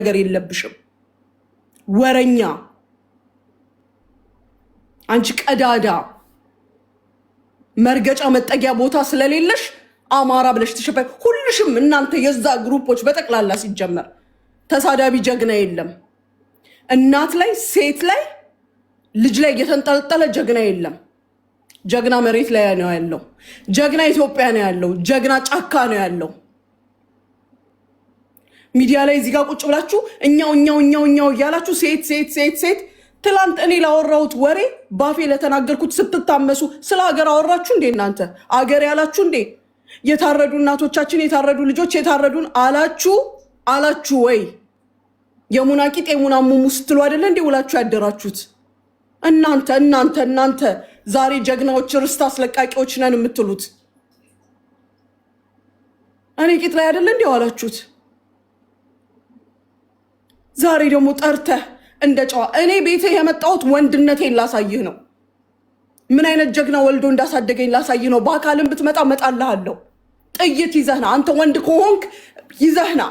ነገር የለብሽም ወረኛ አንቺ ቀዳዳ መርገጫ መጠጊያ ቦታ ስለሌለሽ አማራ ብለሽ ተሸፈይ ሁሉሽም እናንተ የዛ ግሩፖች በጠቅላላ ሲጀመር ተሳዳቢ ጀግና የለም እናት ላይ ሴት ላይ ልጅ ላይ የተንጠለጠለ ጀግና የለም ጀግና መሬት ላይ ነው ያለው ጀግና ኢትዮጵያ ነው ያለው ጀግና ጫካ ነው ያለው ሚዲያ ላይ እዚህ ጋር ቁጭ ብላችሁ እኛው ያላችሁ ሴት ትላንት እኔ ላወራሁት ወሬ ባፌ ለተናገርኩት ስትታመሱ ስለ ሀገር አወራችሁ እንዴ እናንተ አገር ያላችሁ እንዴ የታረዱ እናቶቻችን የታረዱ ልጆች የታረዱን አላችሁ ወይ የሙናቂጥ የሙናሙሙ ስትሉ አይደለ እንዴ ውላችሁ ያደራችሁት እናንተ ዛሬ ጀግናዎች ርስት አስለቃቂዎች ነን የምትሉት እኔ ቂጥ ላይ አይደለ እንዴ ዋላችሁት ዛሬ ደግሞ ጠርተህ እንደ ጨዋ እኔ ቤቴ የመጣሁት ወንድነቴን ላሳይህ ነው ምን አይነት ጀግና ወልዶ እንዳሳደገኝ ላሳይህ ነው በአካልም ብትመጣ መጣልሃለሁ ጥይት ይዘህና አንተ ወንድ ከሆንክ ይዘህና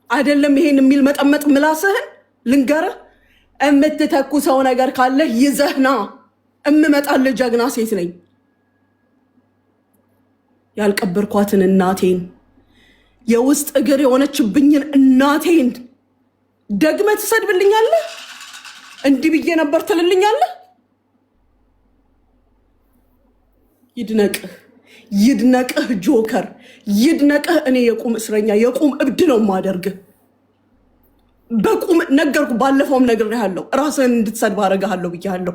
አይደለም ይሄን የሚል መጠመጥ ምላስህን ልንገርህ እምትተኩሰው ነገር ካለ ይዘህና እምመጣልህ ጀግና ሴት ነኝ ያልቀበርኳትን እናቴን የውስጥ እግር የሆነችብኝን እናቴን ደግመህ ትሰድብልኛለህ እንዲህ ብዬ ነበር ትልልኛለህ ይድነቅህ ጆከር ይድነቅህ እኔ የቁም እስረኛ የቁም እብድ ነው ማደርግህ በቁም ነገርኩ ባለፈውም ነግሬሃለሁ ራስህን እንድትሰድብ አደርግሃለሁ ብያለሁ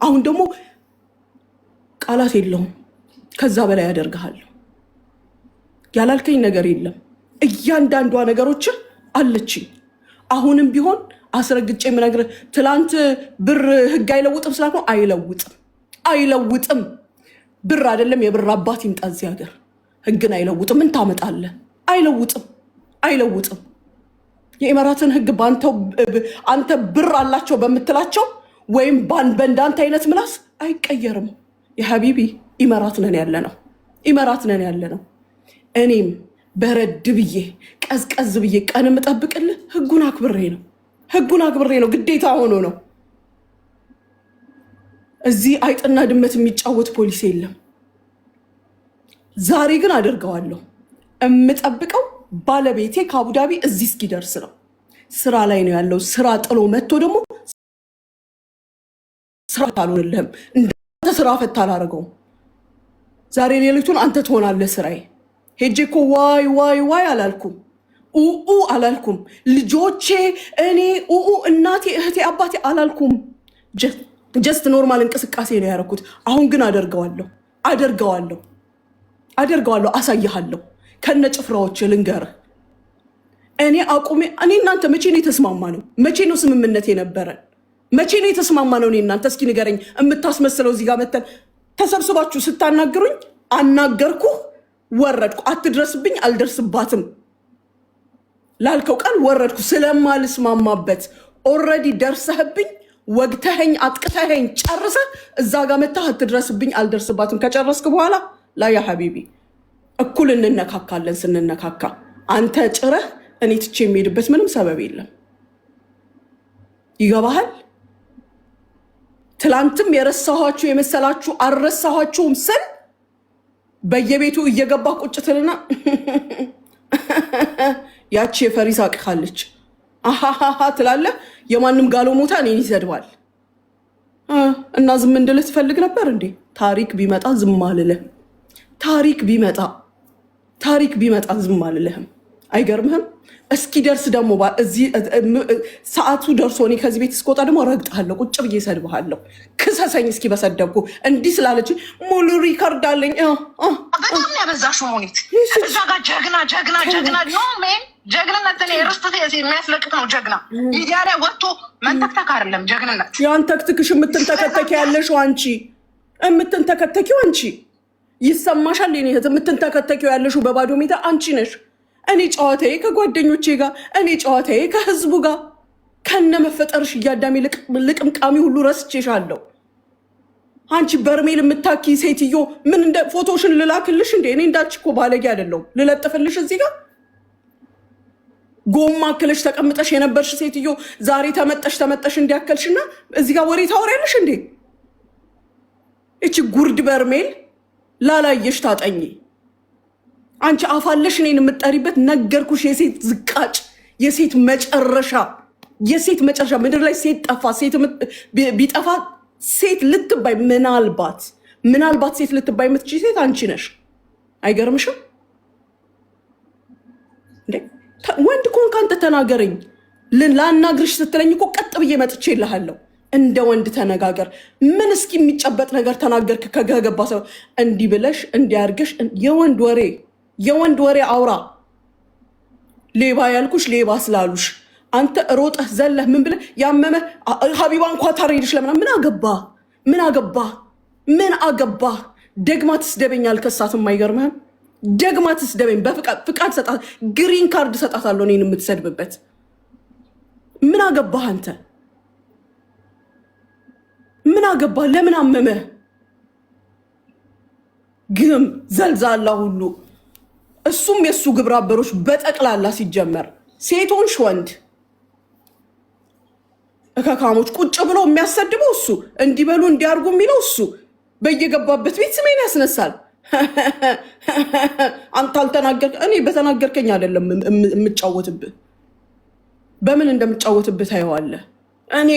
አሁን ደግሞ ቃላት የለውም ከዛ በላይ ያደርግሃለሁ ያላልከኝ ነገር የለም እያንዳንዷ ነገሮች አለችኝ አሁንም ቢሆን አስረግጬ የምነግርህ ትላንት ብር ህግ አይለውጥም ስላልኩ አይለውጥም ብር አይደለም የብር አባት ይምጣ እዚህ ሀገር ህግን አይለውጥም ምን ታመጣለህ አይለውጥም የኢማራትን ህግ አንተ ብር አላቸው በምትላቸው ወይም በእንዳንተ አይነት ምላስ አይቀየርም የሀቢቢ ኢማራት ነን ያለ ነው እኔም በረድ ብዬ ቀዝቀዝ ብዬ ቀን የምጠብቅልህ ህጉን አክብሬ ነው ግዴታ ሆኖ ነው እዚህ አይጥና ድመት የሚጫወት ፖሊስ የለም ዛሬ ግን አደርገዋለሁ የምጠብቀው ባለቤቴ ከአቡዳቢ እዚህ እስኪደርስ ነው ስራ ላይ ነው ያለው ስራ ጥሎ መጥቶ ደግሞ ስራ ታልሆንልህም እንደ ስራ ፈታ አላደርገውም ዛሬ ሌሊቱን አንተ ትሆናለህ ስራዬ ሄጄ እኮ ዋይ አላልኩም ልጆቼ እኔ እናቴ እህቴ አባቴ አላልኩም ጀስት ኖርማል እንቅስቃሴ ነው ያደረኩት አሁን ግን አደርገዋለሁ አሳይሃለሁ ከነ ጭፍራዎች ልንገርህ እኔ እናንተ መቼ ነው የተስማማነው መቼ ነው ስምምነት የነበረን መቼ ነው የተስማማነው እኔ እናንተ እስኪ ንገረኝ የምታስመስለው እዚህ ጋር መተን ተሰብስባችሁ ስታናግሩኝ አናገርኩህ ወረድኩ አትድረስብኝ አልደርስባትም ላልከው ቃል ወረድኩ ስለማልስማማበት ኦልሬዲ ደርሰህብኝ ወግተኸኝ አጥቅተኸኝ ጨርሰህ እዛ ጋር መተህ አትድረስብኝ አልደርስባትም ከጨረስክ በኋላ ላያ ሀቢቢ እኩል እንነካካለን ስንነካካ አንተ ጭረህ እኔ ትቼ የሚሄድበት ምንም ሰበብ የለም ይገባሃል ትላንትም የረሳኋችሁ የመሰላችሁ አልረሳኋችሁም ስል በየቤቱ እየገባ ቁጭትልና ያቺ የፈሪሳ አቅካለች አሃሃሃ ትላለ የማንም ጋሎ ሞታ እኔን ይሰድባል እና ዝም እንድልህ ትፈልግ ነበር እንዴ ታሪክ ቢመጣ ዝም አልልህም ታሪክ ቢመጣ ዝም አልልህም አይገርምህም እስኪ ደርስ ደግሞ እዚህ ሰዓቱ ደርሶ እኔ ከዚህ ቤት እስከወጣ ደግሞ ረግጥሃለሁ ቁጭ ብዬ እሰድብሃለሁ ክሰሰኝ እስኪ በሰደብኩ እንዲህ ስላለች ሙሉ ሪከርድ አለኝ በጣም ያበዛሽው ሞኒት እዛ ጋር ጀግና ኖ ሜን ጀግንነት እኔ ርስት የሚያስለቅቅ ነው ጀግና ሚዲያ ላይ ወጥቶ መንተክተክ አይደለም ጀግንነት ያን ተክትክሽ የምትንተከተኪው አንቺ ይሰማሻል የኔ እህት የምትንተከተኪው ያለሽው በባዶ ሜዳ አንቺ ነሽ እኔ ጨዋታዬ ከጓደኞቼ ጋር እኔ ጨዋታዬ ከህዝቡ ጋር ከነ መፈጠርሽ እያዳሜ ልቅምቃሚ ሁሉ ረስቼሻለሁ አንቺ በርሜል የምታኪ ሴትዮ ምን እንደ ፎቶሽን ልላክልሽ እንዴ እኔ እንዳንቺ እኮ ባለጌ አይደለሁም ልለጥፍልሽ እዚህ ጋር ጎማ ክለሽ ተቀምጠሽ የነበርሽ ሴትዮ ዛሬ ተመጠሽ እንዲያከልሽና እዚህ ጋር ወሬ ታወሪያለሽ እንዴ? እቺ ጉርድ በርሜል ላላየሽ ታጠኚ። አንቺ አፋለሽ እኔን የምጠሪበት ነገርኩሽ። የሴት ዝቃጭ፣ የሴት መጨረሻ ምድር ላይ ሴት ጠፋ። ሴት ቢጠፋ ሴት ልትባይ ምናልባት ሴት ልትባይ የምትችይ ሴት አንቺ ነሽ። አይገርምሽም? ወንድ ኮንክ አንተ ተናገረኝ። ላናግርሽ ስትለኝ እኮ ቀጥ ብዬ መጥቼ እልሃለሁ። እንደ ወንድ ተነጋገር። ምን እስኪ የሚጨበጥ ነገር ተናገርክ? ከገባ ሰው እንዲህ ብለሽ እንዲያርገሽ የወንድ ወሬ አውራ። ሌባ ያልኩሽ ሌባ ስላሉሽ አንተ ሮጠህ ዘለህ ምን ብለህ ያመመ ሀቢባ እንኳ ታሬድሽ ለምና ምን አገባ? ደግማ ትስደበኝ አልከሳትም። አይገርምህም? ደግማ ትስደበኝ። በፍቃድ ሰጣት፣ ግሪን ካርድ ሰጣታለሁ እኔን የምትሰድብበት። ምን አገባህ አንተ? ምን አገባህ? ለምን አመመህ? ግም ዘልዛላ ሁሉ እሱም የእሱ ግብረ አበሮች በጠቅላላ ሲጀመር ሴቶች ወንድ እከካሞች ቁጭ ብሎ የሚያሰድበው እሱ፣ እንዲበሉ እንዲያርጉ የሚለው እሱ፣ በየገባበት ቤት ስሜን ያስነሳል። አንተ አልተናገርክ፣ እኔ በተናገርከኝ አይደለም የምጫወትብህ፣ በምን እንደምጫወትብህ ታየዋለህ። እኔ